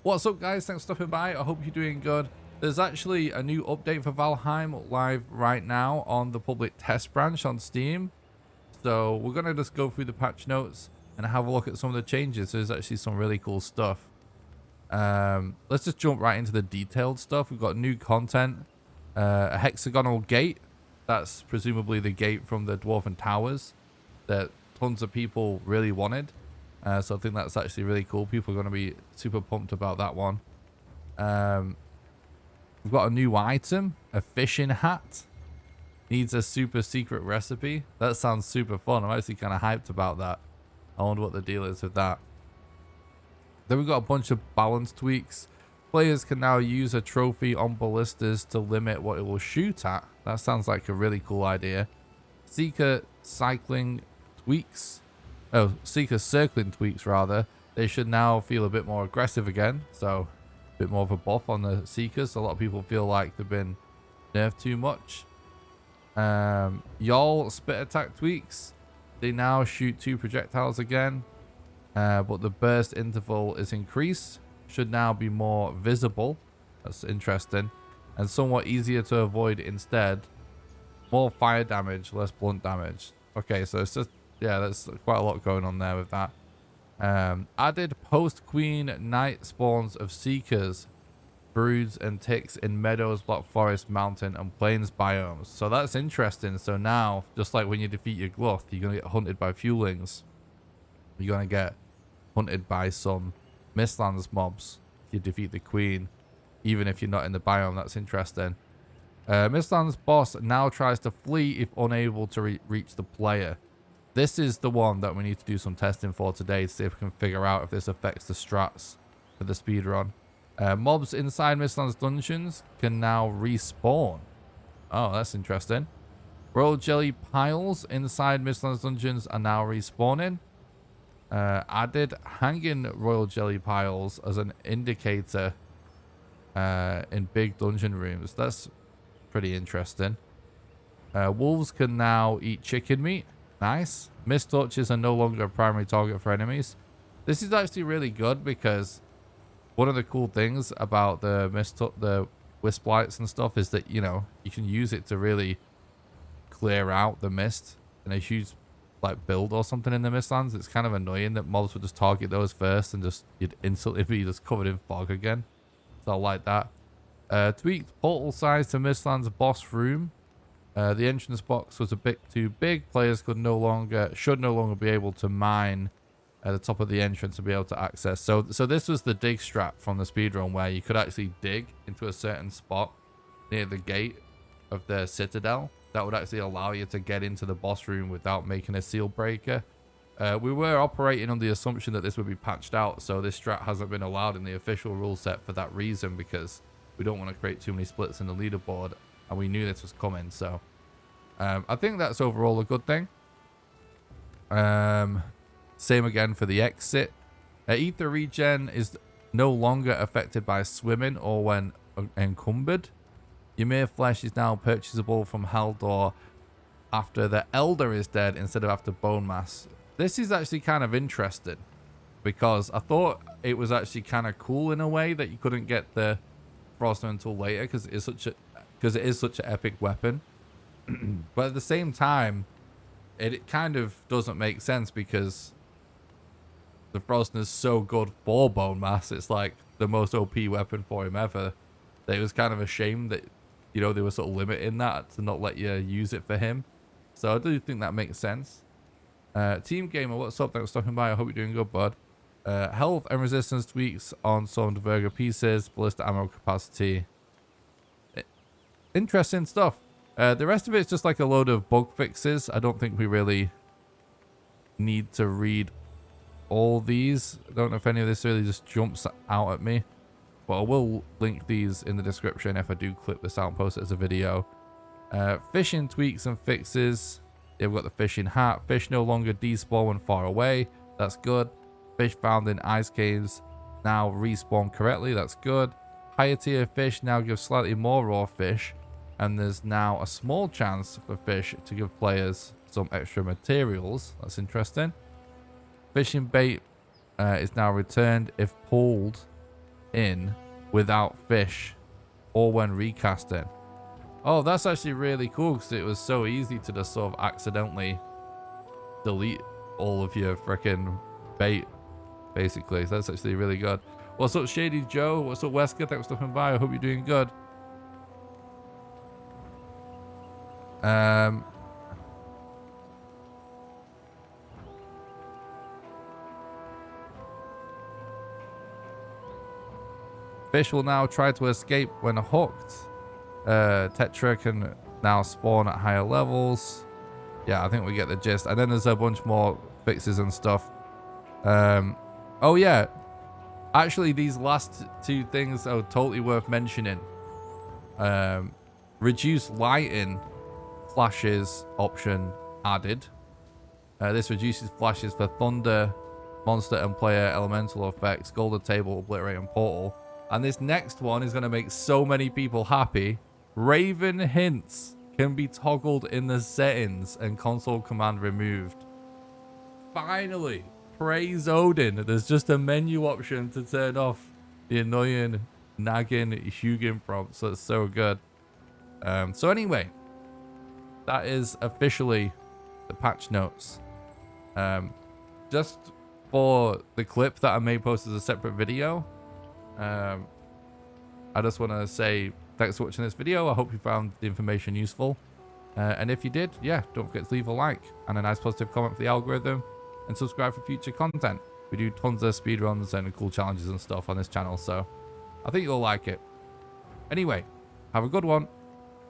What's up, guys? Thanks for stopping by. I hope you're doing good. There's actually a new update for Valheim live right now on the public test branch on Steam. So we're going to just go through the patch notes and have a look at some of the changes. There's actually some really cool stuff. Let's just jump right into the detailed stuff. We've got new content, a hexagonal gate. That's presumably the gate from the Dwarven Towers that tons of people really wanted. So I think that's actually really cool. People are going to be super pumped about that one. We've got a new item, a fishing hat. Needs a super secret recipe. That sounds super fun. I'm actually kind of hyped about that. I wonder what the deal is with that. Then we've got a bunch of balance tweaks. Players can now use a trophy on ballistas to limit what it will shoot at. That sounds like a really cool idea. Seeker cycling tweaks. Oh, Seeker circling tweaks rather. They should now feel a bit more aggressive again. So a bit more of a buff on the Seekers. A lot of people feel like they've been nerfed too much. Y'all spit attack tweaks. They now shoot 2 projectiles again. But the burst interval is increased. Should now be more visible. That's interesting. And somewhat easier to avoid instead. More fire damage, less blunt damage. Okay, so it's just, yeah, there's quite a lot going on there with that. Added post-queen night spawns of seekers, broods, and ticks in meadows, black forest, mountain, and plains biomes. So that's interesting. So now, just like when you defeat your gluth, you're going to get hunted by fewlings. You're going to get hunted by some Mistlands mobs if you defeat the queen, even if you're not in the biome. That's interesting. Mistlands boss now tries to flee if unable to reach the player. This is the one that we need to do some testing for today to see if we can figure out if this affects the strats for the speedrun. Mobs inside Mistlands dungeons can now respawn. Oh, that's interesting. Royal jelly piles inside Mistlands dungeons are now respawning. Added hanging royal jelly piles as an indicator in big dungeon rooms. That's pretty interesting. Wolves can now eat chicken meat. Nice. Mist torches are no longer a primary target for enemies. This is actually really good because one of the cool things about the wisp lights and stuff is that, you know, you can use it to really clear out the mist in a huge like build or something in the Mistlands. It's kind of annoying that mobs would just target those first and just you'd instantly be just covered in fog again. So I like that. Tweaked portal size to Mistlands boss room. The entrance box was a bit too big. Players should no longer be able to mine at the top of the entrance to be able to access. So this was the dig strat from the speedrun where you could actually dig into a certain spot near the gate of the citadel. That would actually allow you to get into the boss room without making a seal breaker. We were operating on the assumption that this would be patched out, so this strat hasn't been allowed in the official rule set for that reason, because we don't want to create too many splits in the leaderboard, and we knew this was coming. So I think that's overall a good thing. Same again for the exit. Ether regen is no longer affected by swimming or when encumbered. Ymir flesh is now purchasable from Haldor after the Elder is dead instead of after Bone Mass. This is actually kind of interesting because I thought it was actually kind of cool in a way that you couldn't get the Frostman until later because it is such an epic weapon. But at the same time, it kind of doesn't make sense because the Frostman is so good for Bone Mass. It's like the most OP weapon for him ever. That it was kind of a shame that, you know, they were sort of limiting that to not let you use it for him. So I do think that makes sense. Team Gamer, what's up? Thanks for stopping by. I hope you're doing good, bud. Health and resistance tweaks on some Dverga pieces, ballista ammo capacity. Interesting stuff. The rest of it's just like a load of bug fixes. I don't think we really need to read all these. I don't know if any of this really just jumps out at me. But I will link these in the description if I do clip this out and post it as a video. Fishing tweaks and fixes. Yeah, we've got the fishing hat. Fish no longer despawn when far away. That's good. Fish found in ice caves now respawn correctly. That's good. Higher tier fish now give slightly more raw fish. And there's now a small chance for fish to give players some extra materials. That's interesting. Fishing bait is now returned if pulled in without fish or when recasting. Oh, that's actually really cool because it was so easy to just sort of accidentally delete all of your freaking bait, basically. So that's actually really good. What's up, Shady Joe? What's up, Wesker? Thanks for stopping by. I hope you're doing good. Fish will now try to escape when hooked. Tetra can now spawn at higher levels. Yeah, I think we get the gist. And then there's a bunch more fixes and stuff. Oh yeah, actually these last two things are totally worth mentioning. Reduce lighting flashes option added. This reduces flashes for thunder, monster and player elemental effects, golden table, obliterate and portal. And this next one is going to make so many people happy. Raven hints can be toggled in the settings and console command removed. Finally, praise Odin. There's just a menu option to turn off the annoying nagging Hugin prompts. That's so good. So anyway, that is officially the patch notes. Just for the clip that I may post as a separate video, I just want to say thanks for watching this video. I hope you found the information useful. And if you did, yeah, don't forget to leave a like and a nice positive comment for the algorithm, and subscribe for future content. We do tons of speedruns and cool challenges and stuff on this channel, so I think you'll like it. Anyway, have a good one.